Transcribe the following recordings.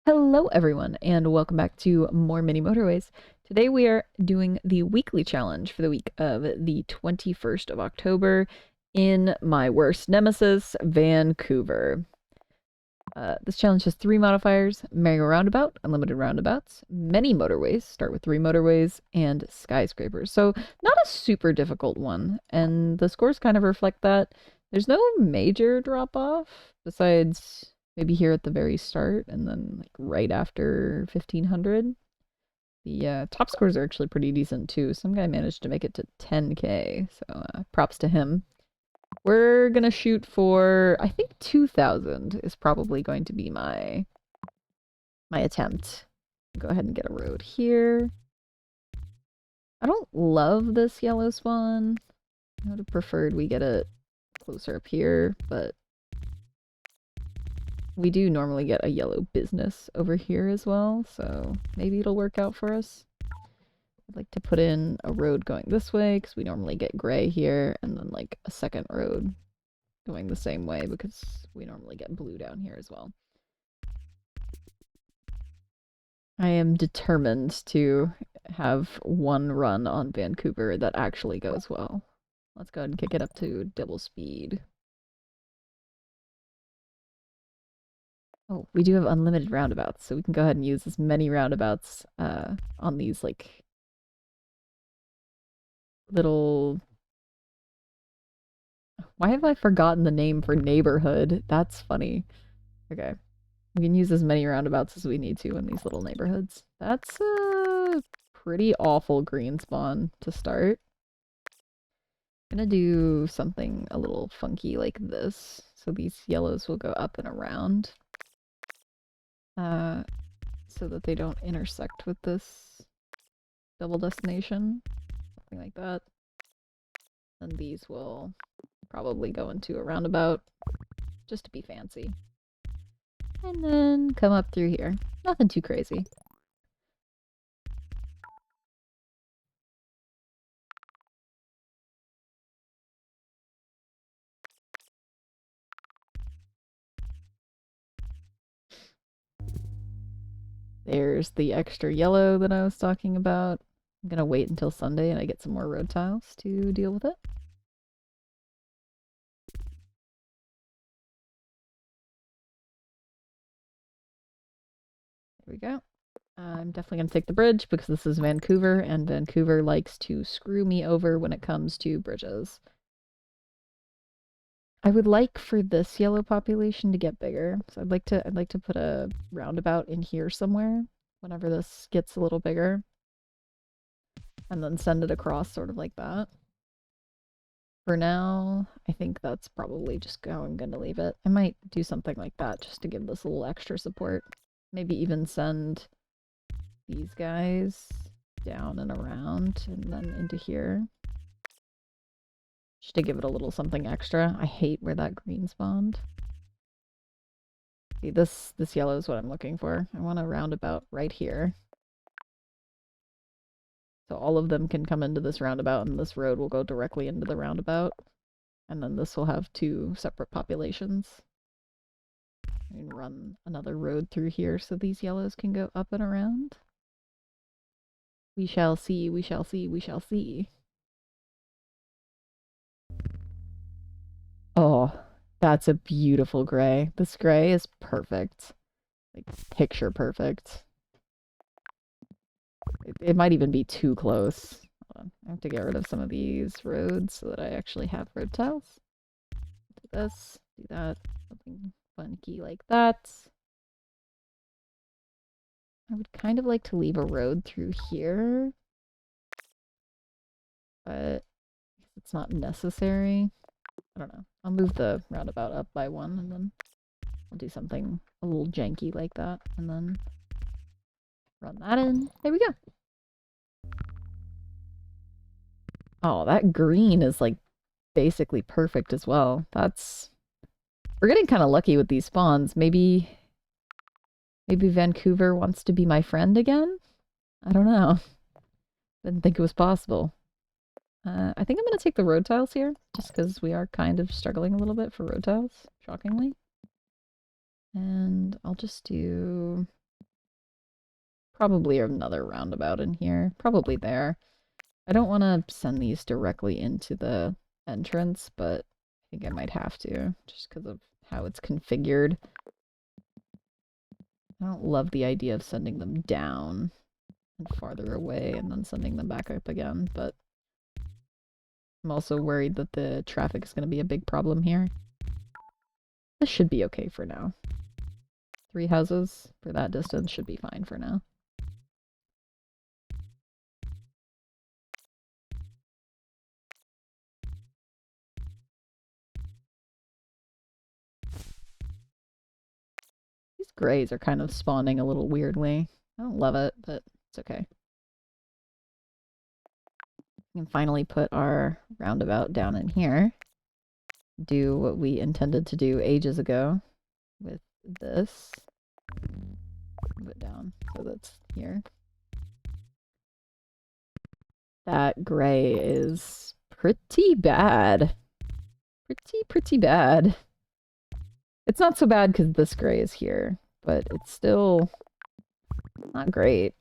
Hello everyone and welcome back to more mini motorways. Today we are doing the weekly challenge for the week of the 21st of October in my worst nemesis, Vancouver. This challenge has three modifiers: merry-go-roundabout, unlimited roundabouts, many motorways, start with 3 motorways, and skyscrapers. So not a super difficult one, and the scores kind of reflect that. There's no major drop-off besides maybe here at the very start and then like right after 1500. The top scores are actually pretty decent too. Some guy managed to make it to 10K, so props to him. We're gonna shoot for, I think 2000 is probably going to be my attempt. Go ahead and get a road here. I don't love this yellow spawn. I would have preferred we get it closer up here, but we do normally get a yellow business over here as well, so maybe it'll work out for us. I'd like to put in a road going this way because we normally get gray here, and then like a second road going the same way because we normally get blue down here as well. I am determined to have one run on Vancouver that actually goes well. Let's go ahead and kick it up to double speed. Oh, we do have unlimited roundabouts, so we can go ahead and use as many roundabouts on these like little... Why have I forgotten the name for neighborhood? That's funny. Okay. We can use as many roundabouts as we need to in these little neighborhoods. That's a pretty awful green spawn to start. I'm gonna do something a little funky like this. So these yellows will go up and around. So that they don't intersect with this double destination. Something like that. And these will probably go into a roundabout just to be fancy. And then come up through here. Nothing too crazy. There's the extra yellow that I was talking about. I'm gonna wait until Sunday and I get some more road tiles to deal with it. There we go. I'm definitely going to take the bridge because this is Vancouver, and Vancouver likes to screw me over when it comes to bridges. I would like for this yellow population to get bigger, so I'd like to put a roundabout in here somewhere whenever this gets a little bigger, and then send it across sort of like that. For now, I think that's probably just how I'm going to leave it. I might do something like that just to give this a little extra support. Maybe even send these guys down and around and then into here. Just to give it a little something extra. I hate where that green spawned. See, this yellow is what I'm looking for. I want a roundabout right here. So all of them can come into this roundabout and this road will go directly into the roundabout. And then this will have two separate populations. And run another road through here so these yellows can go up and around. We shall see, we shall see, we shall see. Oh, that's a beautiful gray. This gray is perfect. Like, picture perfect. It might even be too close. Hold on. I have to get rid of some of these roads so that I actually have road tiles. Do this, do that, something funky like that. I would kind of like to leave a road through here, but it's not necessary. I don't know. I'll move the roundabout up by one and then I'll do something a little janky like that and then run that in. There we go. Oh, that green is like basically perfect as well. We're getting kind of lucky with these spawns. Maybe Vancouver wants to be my friend again? I don't know. Didn't think it was possible. I think I'm going to take the road tiles here, just because we are kind of struggling a little bit for road tiles, shockingly. And I'll just do probably another roundabout in here. Probably there. I don't want to send these directly into the entrance, but I think I might have to, just because of how it's configured. I don't love the idea of sending them down and farther away and then sending them back up again, but I'm also worried that the traffic is going to be a big problem here. This should be okay for now. 3 houses for that distance should be fine for now. These grays are kind of spawning a little weirdly. I don't love it, but it's okay. We can finally put our roundabout down in here. Do what we intended to do ages ago with this. Move it down so that's here. That gray is pretty bad. Pretty bad. It's not so bad because this gray is here, but it's still not great.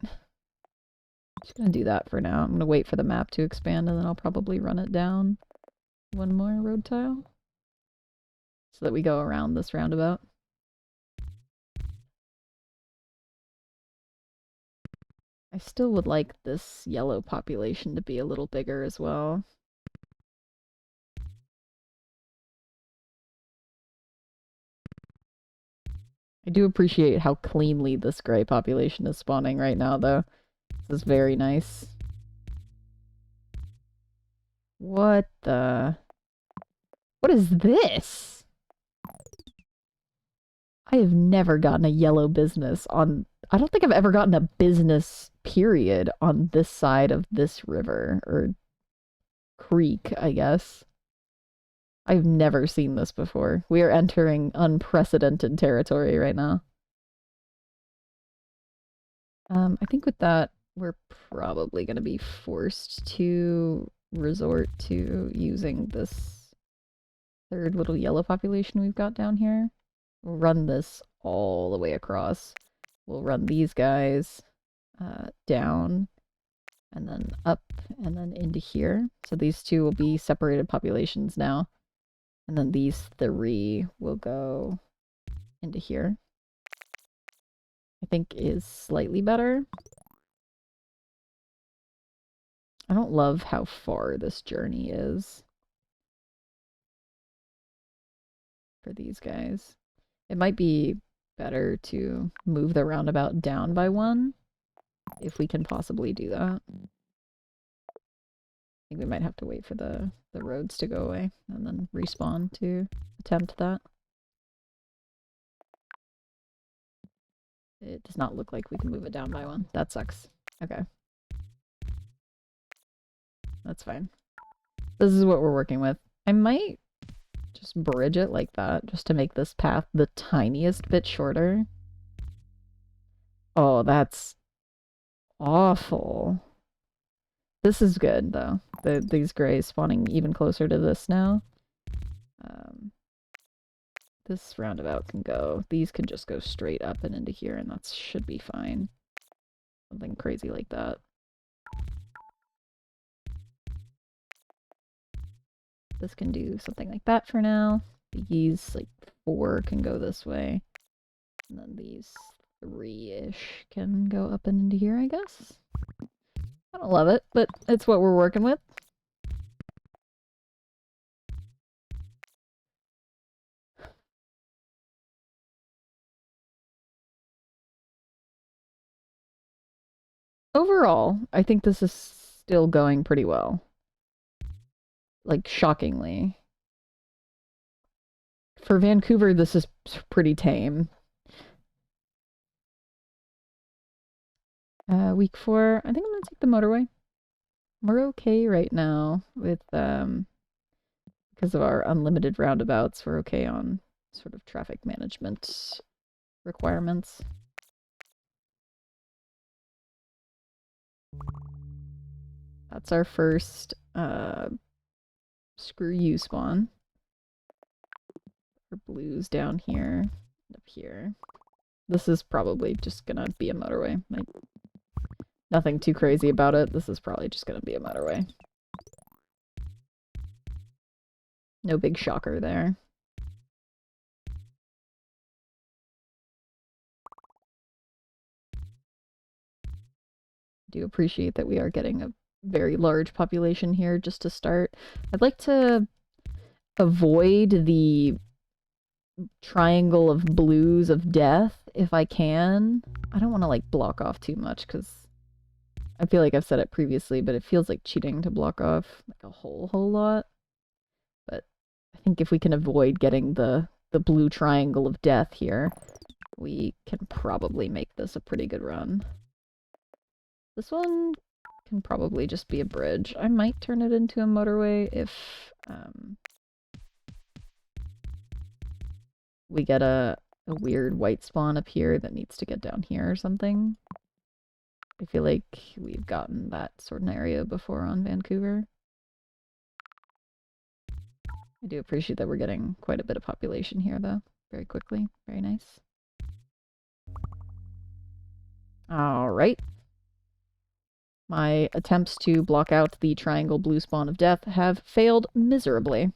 Just gonna do that for now. I'm gonna wait for the map to expand and then I'll probably run it down one more road tile so that we go around this roundabout. I still would like this yellow population to be a little bigger as well. I do appreciate how cleanly this gray population is spawning right now, though. This is very nice. What the... What is this? I have never gotten a yellow business on... I don't think I've ever gotten a business, period, on this side of this river. Or creek, I guess. I've never seen this before. We are entering unprecedented territory right now. I think with that, we're probably going to be forced to resort to using this third little yellow population we've got down here. We'll run this all the way across. We'll run these guys down and then up and then into here. So these two will be separated populations now. And then these 3 will go into here. I think is slightly better. I don't love how far this journey is for these guys. It might be better to move the roundabout down by 1 if we can possibly do that. I think we might have to wait for the roads to go away and then respawn to attempt that. It does not look like we can move it down by 1. That sucks. Okay. That's fine. This is what we're working with. I might just bridge it like that just to make this path the tiniest bit shorter. Oh, that's awful. This is good, though. These grays spawning even closer to this now. This roundabout can go. These can just go straight up and into here, and that should be fine. Something crazy like that. This can do something like that for now. These, like, 4 can go this way. And then these 3-ish can go up and into here, I guess. I don't love it, but it's what we're working with. Overall, I think this is still going pretty well. Like, shockingly. For Vancouver, this is pretty tame. Week 4, I think I'm gonna take the motorway. We're okay right now with, because of our unlimited roundabouts, we're okay on sort of traffic management requirements. That's our first, screw you spawn. Our blues down here, up here. This is probably just gonna be a motorway. Nothing too crazy about it. This is probably just going to be a motorway. No big shocker there. Do appreciate that we are getting a very large population here just to start. I'd like to avoid the triangle of blues of death if I can. I don't want to like block off too much because I feel like I've said it previously, but it feels like cheating to block off like a whole lot. But I think if we can avoid getting the blue triangle of death here, we can probably make this a pretty good run. This one can probably just be a bridge. I might turn it into a motorway if we get a weird white spawn up here that needs to get down here or something. I feel like we've gotten that sort of area before on Vancouver. I do appreciate that we're getting quite a bit of population here, though, very quickly. Very nice. All right. My attempts to block out the triangle blue spawn of death have failed miserably.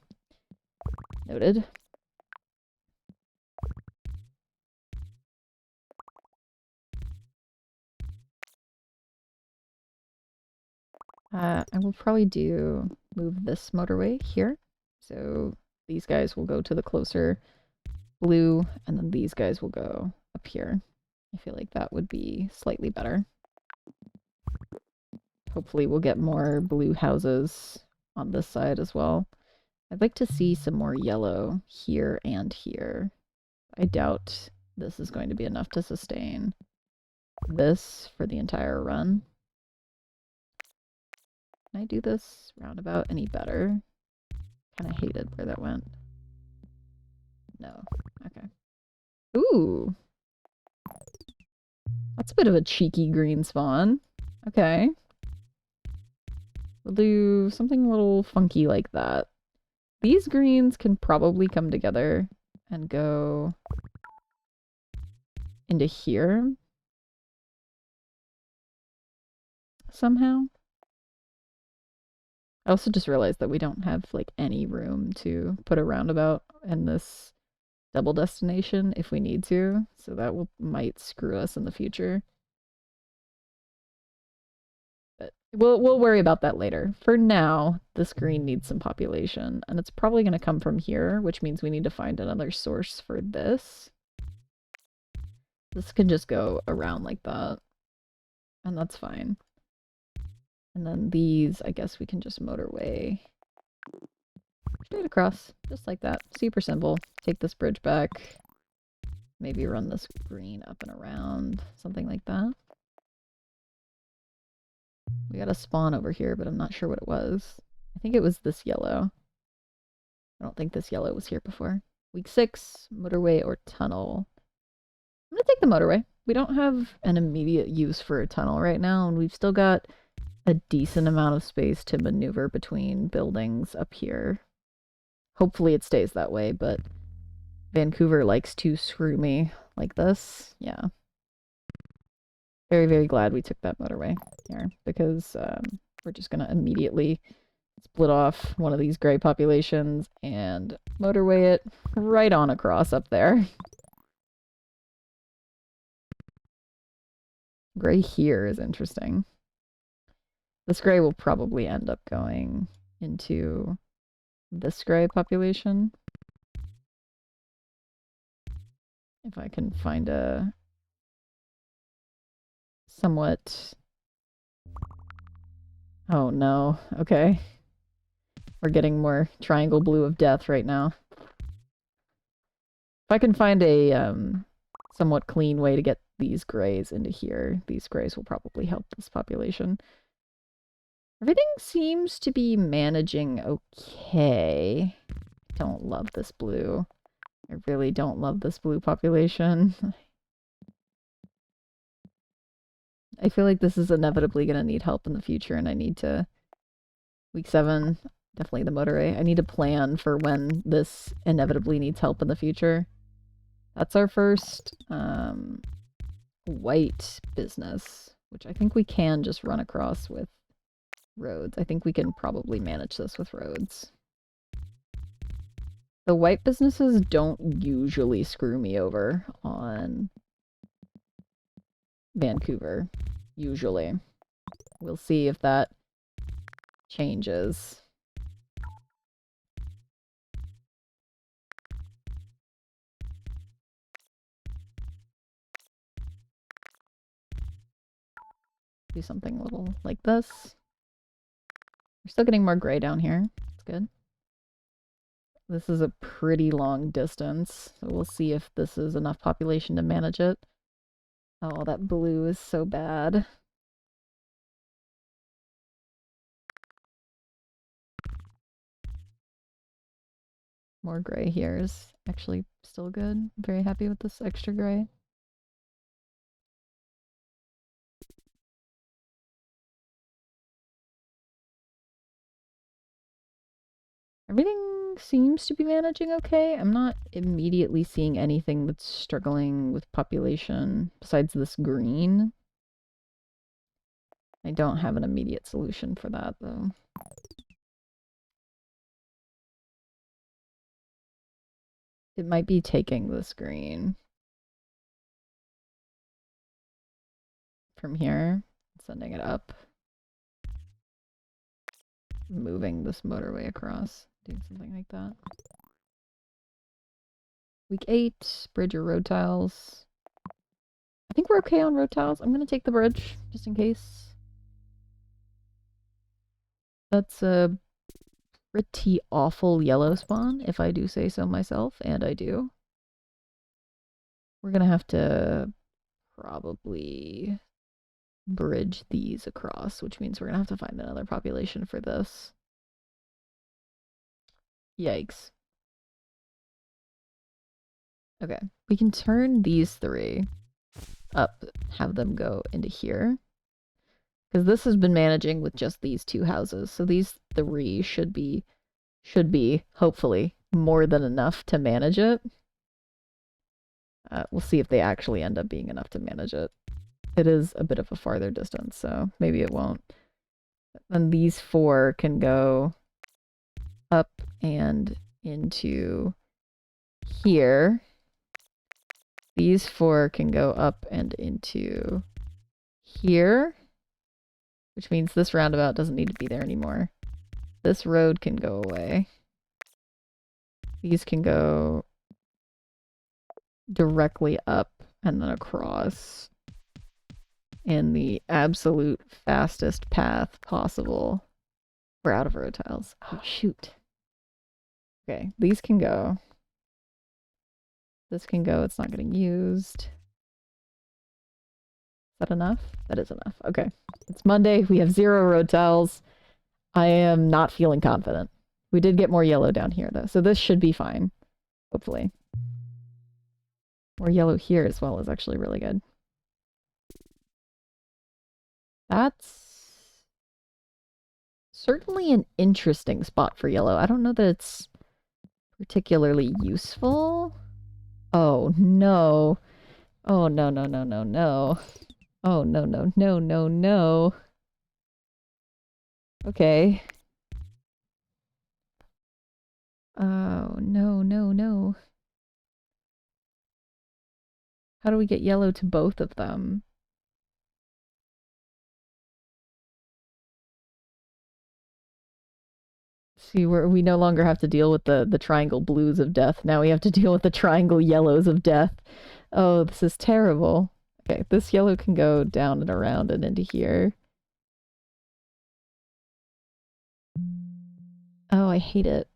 Noted. I will probably move this motorway here. So these guys will go to the closer blue, and then these guys will go up here. I feel like that would be slightly better. Hopefully we'll get more blue houses on this side as well. I'd like to see some more yellow here and here. I doubt this is going to be enough to sustain this for the entire run. Can I do this roundabout any better? Kind of hated where that went. No. Okay. Ooh. That's a bit of a cheeky green spawn. Okay. We'll do something a little funky like that. These greens can probably come together and go into here somehow. I also just realized that we don't have like any room to put a roundabout in this double destination if we need to, so that might screw us in the future. But we'll worry about that later. For now, this green needs some population, and it's probably going to come from here, which means we need to find another source for this. This can just go around like that, and that's fine. And then these, I guess we can just motorway straight across, just like that. Super simple. Take this bridge back. Maybe run this green up and around, something like that. We got a spawn over here, but I'm not sure what it was. I think it was this yellow. I don't think this yellow was here before. Week 6, motorway or tunnel. I'm gonna take the motorway. We don't have an immediate use for a tunnel right now, and we've still got a decent amount of space to maneuver between buildings up here. Hopefully it stays that way, but Vancouver likes to screw me like this. Yeah. Very, very glad we took that motorway here, because we're just going to immediately split off one of these gray populations and motorway it right on across up there. Gray here is interesting. This gray will probably end up going into this gray population. If I can find a somewhat... Oh no, okay. We're getting more triangle blue of death right now. If I can find a somewhat clean way to get these grays into here, these grays will probably help this population. Everything seems to be managing okay. Don't love this blue. I really don't love this blue population. I feel like this is inevitably going to need help in the future, and I need to... Week 7, definitely the motorway. I need to plan for when this inevitably needs help in the future. That's our first white business. which I think we can just run across with roads. I think we can probably manage this with roads. The white businesses don't usually screw me over on Vancouver, usually. We'll see if that changes. Do something a little like this. We're still getting more gray down here. It's good. This is a pretty long distance, so we'll see if this is enough population to manage it. Oh, that blue is so bad. More gray here is actually still good. I'm very happy with this extra gray. Everything seems to be managing okay. I'm not immediately seeing anything that's struggling with population besides this green. I don't have an immediate solution for that, though. It might be taking this green from here, sending it up, moving this motorway across, doing something like that. Week 8, bridge or road tiles. I think we're okay on road tiles. I'm going to take the bridge, just in case. That's a pretty awful yellow spawn, if I do say so myself, and I do. We're going to have to probably bridge these across, which means we're going to have to find another population for this. Yikes. Okay, we can turn these 3 up, have them go into here. Because this has been managing with just these 2 houses, so these 3 should be, hopefully, more than enough to manage it. We'll see if they actually end up being enough to manage it. It is a bit of a farther distance, so maybe it won't. And these 4 can go up and into here. These 4 can go up and into here, which means this roundabout doesn't need to be there anymore. This road can go away. These can go directly up and then across in the absolute fastest path possible. We're out of road tiles. Oh, shoot. Okay, these can go. This can go. It's not getting used. Is that enough? That is enough. Okay. It's Monday. We have 0 road tiles. I am not feeling confident. We did get more yellow down here, though, so this should be fine. Hopefully. More yellow here as well is actually really good. That's certainly an interesting spot for yellow. I don't know that it's particularly useful. Oh, no. Oh, no, no, no, no, no. Oh, no, no, no, no, no. Okay. Oh, no, no, no. How do we get yellow to both of them? See, we no longer have to deal with the triangle blues of death. Now we have to deal with the triangle yellows of death. Oh, this is terrible. Okay, this yellow can go down and around and into here. Oh, I hate it.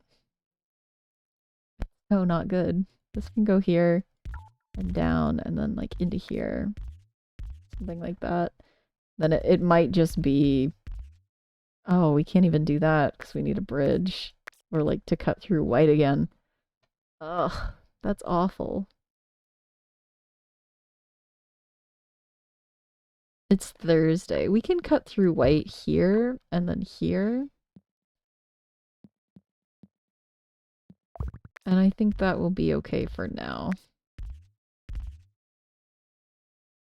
Oh, not good. This can go here and down and then like into here. Something like that. Then it might just be... Oh, we can't even do that because we need a bridge. Or like to cut through white again. Ugh, that's awful. It's Thursday. We can cut through white here and then here. And I think that will be okay for now.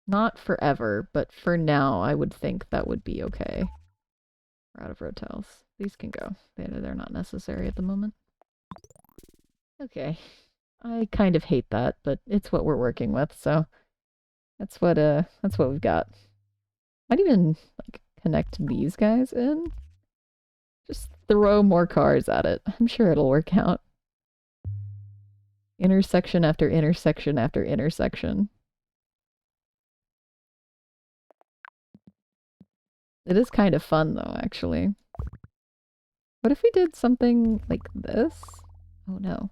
Not forever, but for now, I would think that would be okay. We're out of road tiles. These can go. They're not necessary at the moment. Okay. I kind of hate that, but it's what we're working with, so that's what we've got. Might even like connect these guys in. Just throw more cars at it. I'm sure it'll work out. Intersection after intersection after intersection. It is kind of fun though, actually. What if we did something like this? Oh no.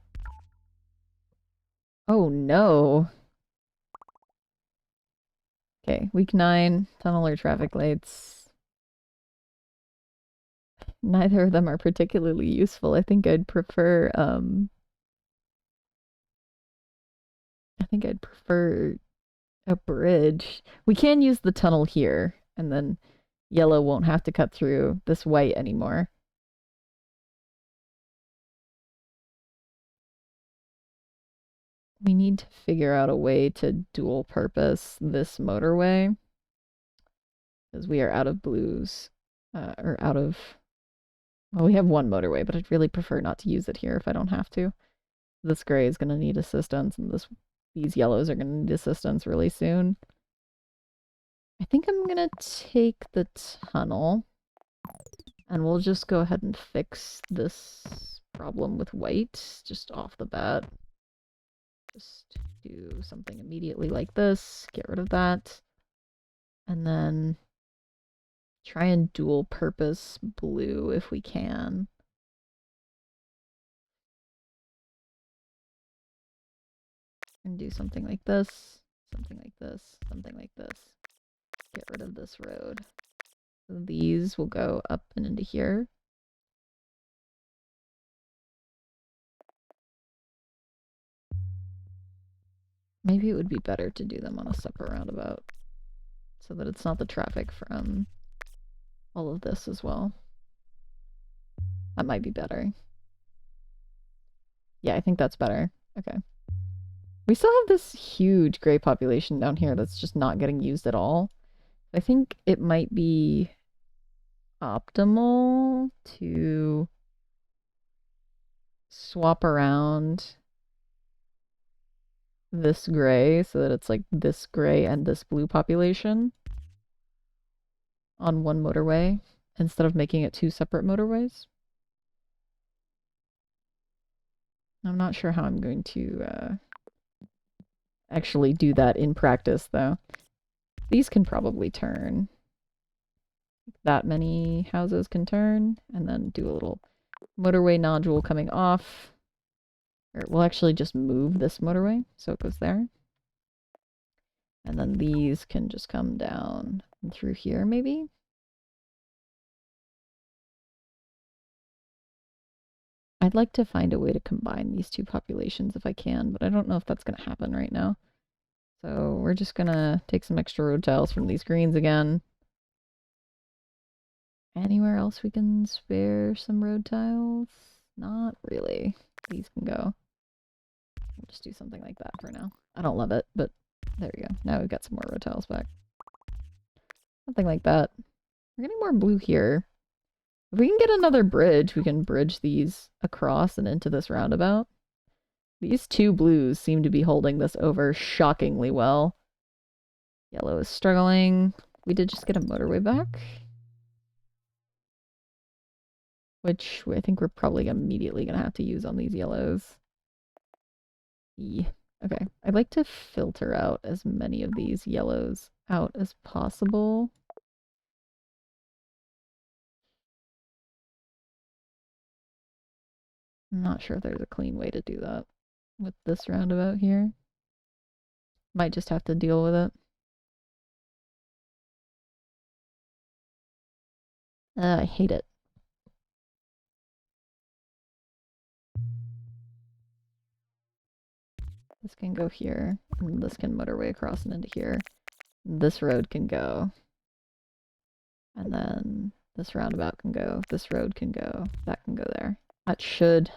Oh no. Okay, week 9, tunnel or traffic lights. Neither of them are particularly useful. I think I'd prefer a bridge. We can use the tunnel here, and then yellow won't have to cut through this white anymore. We need to figure out a way to dual purpose this motorway because we are out of blues, or out of, well, we have one motorway, but I'd really prefer not to use it here if I don't have to. This gray is going to need assistance, and these yellows are going to need assistance really soon. I think I'm going to take the tunnel, and we'll just go ahead and fix this problem with white just off the bat. Just do something immediately like this, get rid of that, and then try and dual purpose blue if we can. And do something like this, something like this, something like this. Get rid of this road. So these will go up and into here. Maybe it would be better to do them on a separate roundabout so that it's not the traffic from all of this as well. That might be better. Yeah, I think that's better. Okay. We still have this huge gray population down here that's just not getting used at all. I think it might be optimal to swap around this gray so that it's like this gray and this blue population on one motorway instead of making it 2 separate motorways. I'm not sure how I'm going to actually do that in practice though. These can probably turn. That many houses can turn, and then do a little motorway nodule coming off. Or we'll actually just move this motorway so it goes there. And then these can just come down through here maybe. I'd like to find a way to combine these two populations if I can, but I don't know if that's going to happen right now. So we're just going to take some extra road tiles from these greens again. Anywhere else we can spare some road tiles? Not really. These can go. We'll just do something like that for now. I don't love it, but there we go. Now we've got some more road tiles back. Something like that. We're getting more blue here. If we can get another bridge, we can bridge these across and into this roundabout. These 2 blues seem to be holding this over shockingly well. Yellow is struggling. We did just get a motorway back, which I think we're probably immediately going to have to use on these yellows. Okay, I'd like to filter out as many of these yellows out as possible. I'm not sure if there's a clean way to do that with this roundabout here. Might just have to deal with it. I hate it. This can go here, and this can motorway across and into here. This road can go. And then this roundabout can go, this road can go, that can go there. That should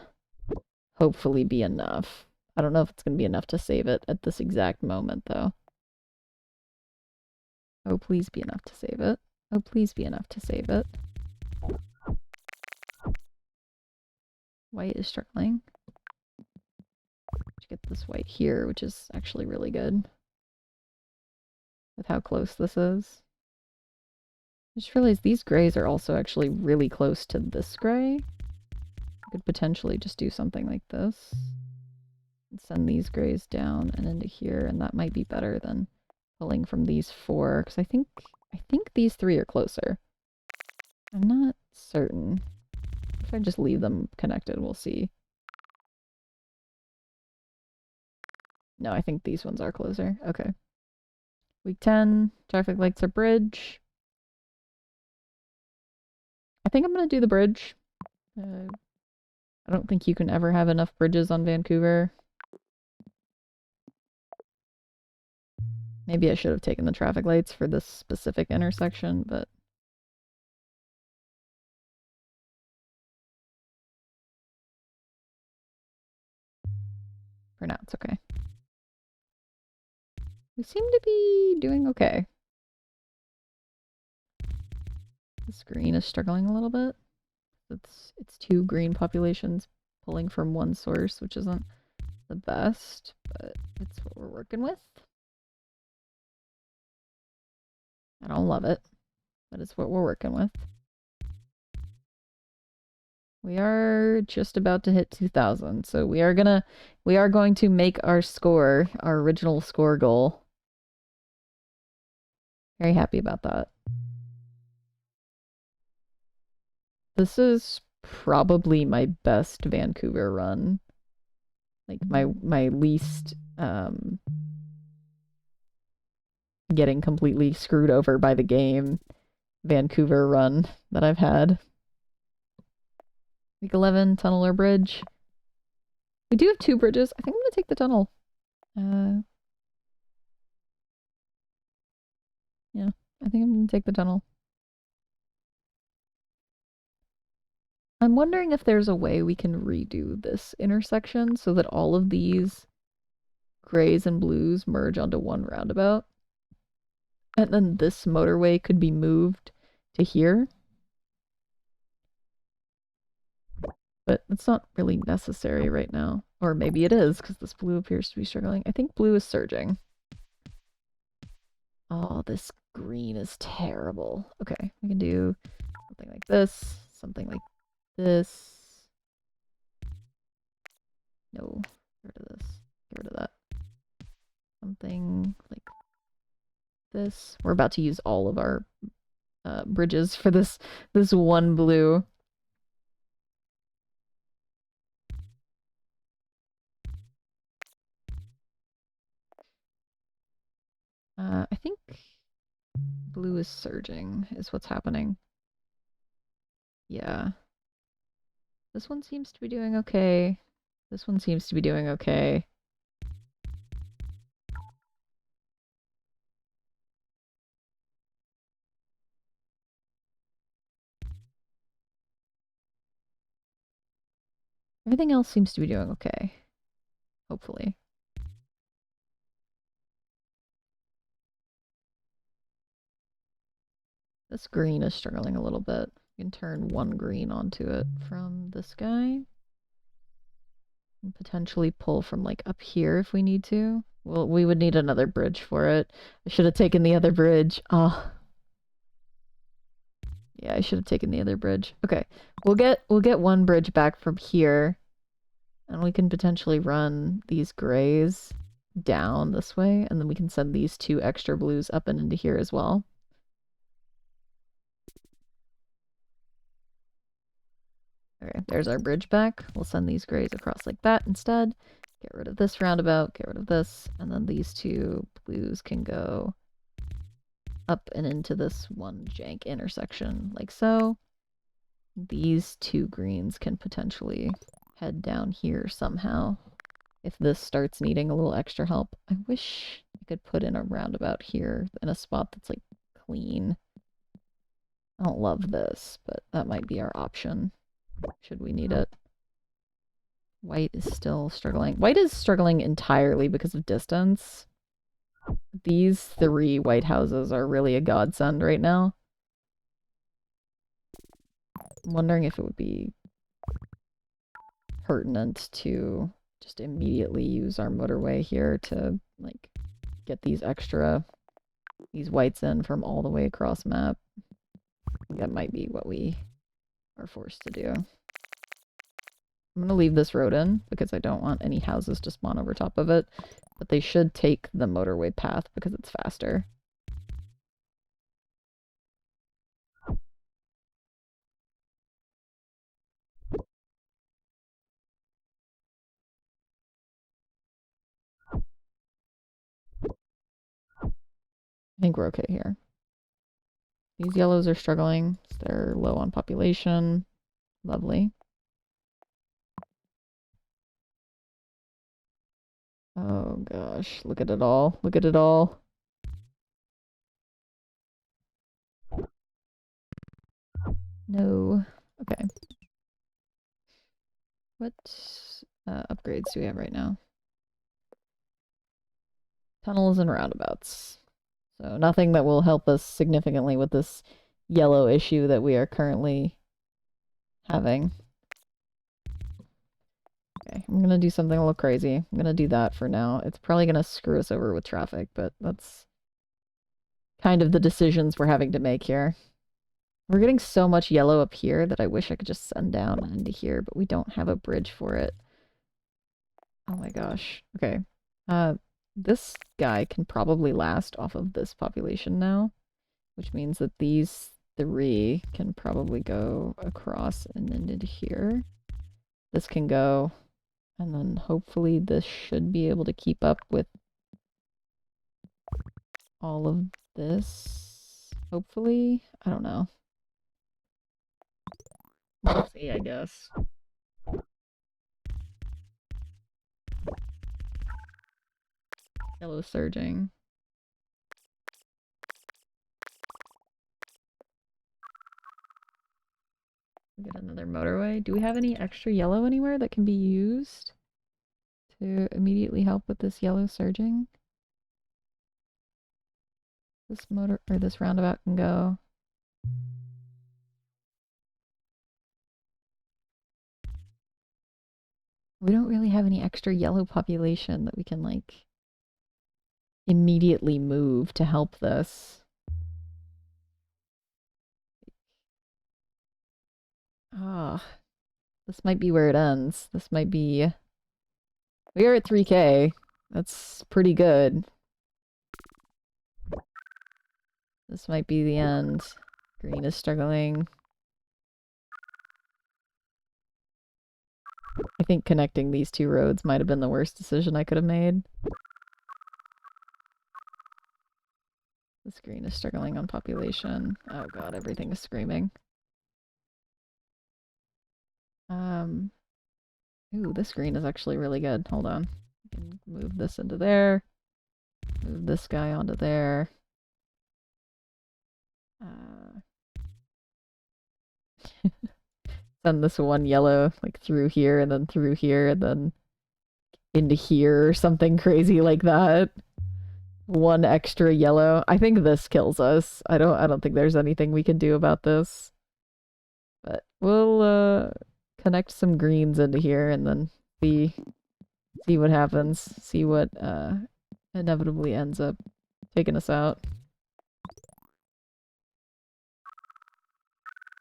hopefully be enough. I don't know if it's going to be enough to save it at this exact moment, though. Oh, please be enough to save it. Oh, please be enough to save it. White is struggling. Get this white here, which is actually really good with how close this is. I just realized these grays are also actually really close to this gray. I could potentially just do something like this and send these grays down and into here, and that might be better than pulling from these four, because I think these three are closer. I'm not certain. If I just leave them connected, we'll see. No, I think these ones are closer. Okay. Week 10, traffic lights are bridge. I think I'm going to do the bridge. I don't think you can ever have enough bridges on Vancouver. Maybe I should have taken the traffic lights for this specific intersection, but for now it's okay. We seem to be doing okay. This green is struggling a little bit. It's two green populations pulling from one source, which isn't the best, but it's what we're working with. I don't love it, but it's what we're working with. We are just about to hit 2,000, so we are going to make our score, our original score goal. Very happy about that. This is probably my best Vancouver run. Like my least getting completely screwed over by the game Vancouver run that I've had. Week 11, tunnel or bridge. We do have two bridges. I think I'm gonna take the tunnel. Yeah, I think I'm gonna take the tunnel. I'm wondering if there's a way we can redo this intersection so that all of these grays and blues merge onto one roundabout. And then this motorway could be moved to here. But it's not really necessary right now. Or maybe it is, because this blue appears to be struggling. I think blue is surging. Oh, this green is terrible. Okay, we can do something like this, something like this. No, get rid of this. Get rid of that. Something like this. We're about to use all of our bridges for this one blue. I think blue is surging is what's happening. Yeah. This one seems to be doing okay. This one seems to be doing okay. Everything else seems to be doing okay. Hopefully. This green is struggling a little bit. You can turn one green onto it from this guy. And potentially pull from like up here if we need to. Well, we would need another bridge for it. I should have taken the other bridge. Oh. Yeah, I should have taken the other bridge. Okay. We'll get one bridge back from here. And we can potentially run these grays down this way, and then we can send these two extra blues up and into here as well. Okay, there's our bridge back. We'll send these grays across like that instead. Get rid of this roundabout, get rid of this, and then these two blues can go up and into this one jank intersection like so. These two greens can potentially head down here somehow if this starts needing a little extra help. I wish I could put in a roundabout here in a spot that's like clean. I don't love this, but that might be our option should we need it. White is still struggling. White is struggling entirely because of distance. These three white houses are really a godsend right now. I'm wondering if it would be pertinent to just immediately use our motorway here to, like, get these whites in from all the way across map. That might be what we are forced to do. I'm going to leave this road in because I don't want any houses to spawn over top of it, but they should take the motorway path because it's faster. I think we're okay here. These yellows are struggling. They're low on population. Lovely. Oh gosh, look at it all. Look at it all. No. Okay. What upgrades do we have right now? Tunnels and roundabouts. So nothing that will help us significantly with this yellow issue that we are currently having. Okay, I'm gonna do something a little crazy. I'm gonna do that for now. It's probably gonna screw us over with traffic, but that's kind of the decisions we're having to make here. We're getting so much yellow up here that I wish I could just send down into here, but we don't have a bridge for it. Oh my gosh. Okay. This guy can probably last off of this population now, which means that these three can probably go across and into here. This can go, and then hopefully this should be able to keep up with all of this. Hopefully. I don't know. We'll see, I guess. Yellow surging. We get another motorway. Do we have any extra yellow anywhere that can be used to immediately help with this yellow surging? This roundabout can go. We don't really have any extra yellow population that we can, like, immediately move to help this. Ah, this might be where it ends. This might be... We are at 3K. That's pretty good. This might be the end. Green is struggling. I think connecting these two roads might have been the worst decision I could have made. This green is struggling on population. Oh god, everything is screaming. Ooh, this green is actually really good. Hold on. I can move this into there. Move this guy onto there. Send this one yellow, like, through here, and then into here, or something crazy like that. One extra yellow. I think this kills us. I don't think there's anything we can do about this. But we'll connect some greens into here and then see what happens. See what inevitably ends up taking us out.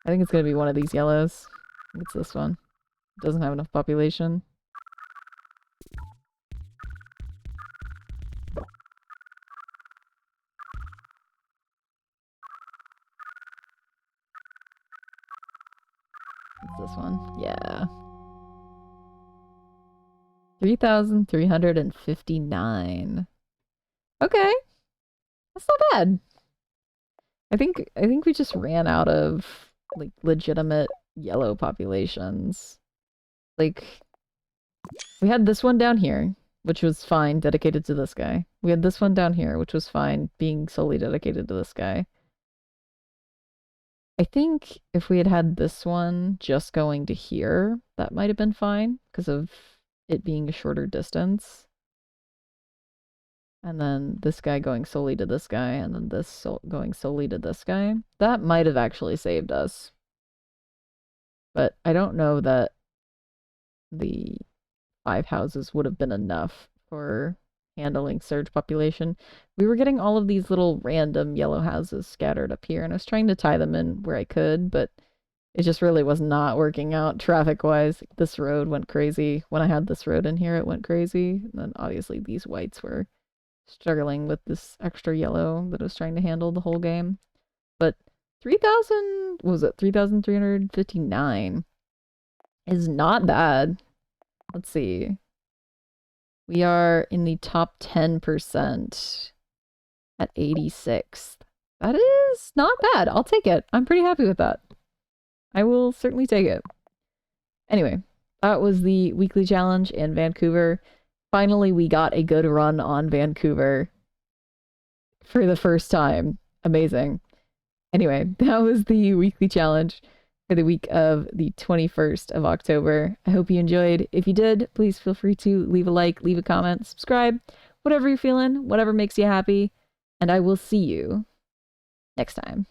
I think it's gonna be one of these yellows. I think it's this one. It doesn't have enough population. It's this one. Yeah. 3,359. Okay. That's not bad. I think we just ran out of, like, legitimate yellow populations. Like, we had this one down here, which was fine, dedicated to this guy. We had this one down here, which was fine, being solely dedicated to this guy. I think if we had had this one just going to here, that might have been fine, because of it being a shorter distance. And then this guy going solely to this guy, and then this going solely to this guy. That might have actually saved us. But I don't know that the 5 houses would have been enough for handling surge population. We were getting all of these little random yellow houses scattered up here, and I was trying to tie them in where I could, but it just really was not working out traffic-wise. This road went crazy. When I had this road in here, it went crazy. And then obviously these whites were struggling with this extra yellow that I was trying to handle the whole game. But 3,000, was it 3,359 is not bad. Let's see. We are in the top 10% at 86th. That is not bad. I'll take it. I'm pretty happy with that. I will certainly take it. Anyway, that was the weekly challenge in Vancouver. Finally, we got a good run on Vancouver for the first time. Amazing. Anyway, that was the weekly challenge for the week of the 21st of October. I hope you enjoyed. If you did, please feel free to leave a like, leave a comment, subscribe, whatever you're feeling, whatever makes you happy. And I will see you next time.